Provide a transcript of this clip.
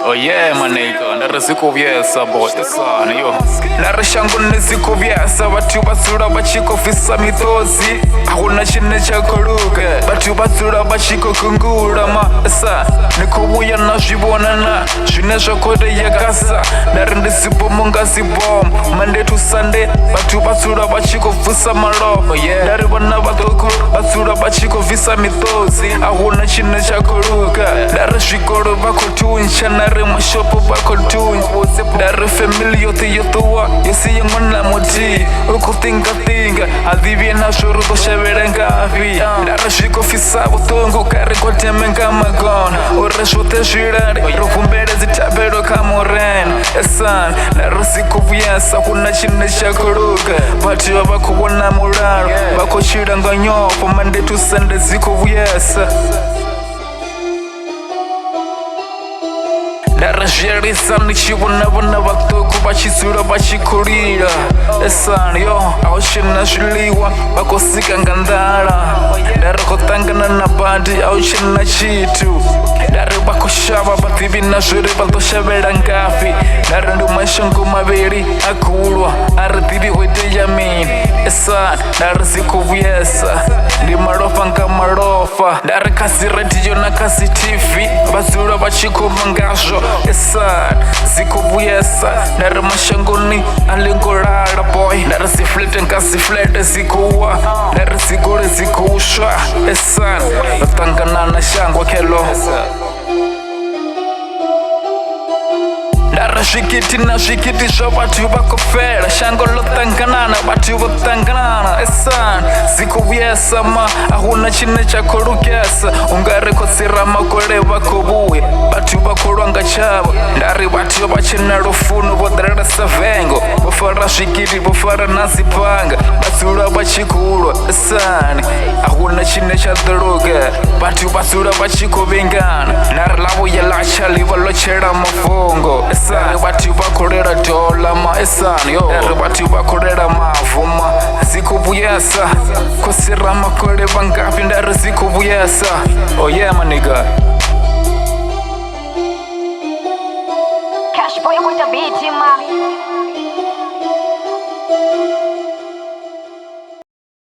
Oh yeah, my nigga, ndarizikuvyesa boy sana yo. Ndarishangu nizikuvyesa batu basura bachikofisa mitozi. Hakuna chine chakoluka batu basura bachikokungura esa. Nikubuya nazvibonana zvinesva kode ya Gaza. Ndarindisipo mungazi bomb Monday to Sunday batu basura bachikofisa malomo yeah. Ndaribona badoko basura bachikofisa mitozi. Hakuna chine chakoluka ndarizvikoro bakotuncha nari mashopo bakotuncha ndari family yote yotowa yose yengona moti ukutinga adivye nazvo rutoshavera ngavi ndarizvikofisa butongo kari kotemenga magona urezvote zvirari rukumbere zitabero kamureni esan ndarizikuvuyesa kuna chine chakuluka bati vavakuvona muraro vakochiranga nyopo Monday to Sunday zikuvuyesa ndarazvyarisa nichivona vatoko vachizura vachikurira esani yo auchina zviliwa vakosika ngandara ndarakotangana nabandi auchina chitu ndari vakoshava vativi nazviri vatoshavera ngafi ndari ndimashango maviri akulwa ari tiri wete yamini esani ndarizikuvuyesa ndimalofa ngamalofa ndari kasi radio na kasi tv vazura vachikoma ngazvo esan zikuvuyesa ndari mashangoni alingorara boy ndari ziflete ngaziflete zikuwa ndari zigore zikushwa esan vatanganana shangwa kelo ndari zvikiti na zvikiti zvavatu vakofera shango lotanganana vatu votanganana esan zikuvuyesa ahuna chine chakolukesa ungarikotsera makole vakovuya vatu vakolwanga chavo ndari vatu vachina rufuno vodhereresa vengo vofara zvikiti vofara nazipanga vazura vachikulwa esani ahuna chine chadhoroka vatu vazura vachikovengana ndari lavo yelachali valochera mafongo esani vatu vakorera dola esani yo ndari vatu vakorera mavuma zikuvuyesa kosera makole vangapi ndari zikuvuyesa oh yeah my nigga Cash boy with the beat, man.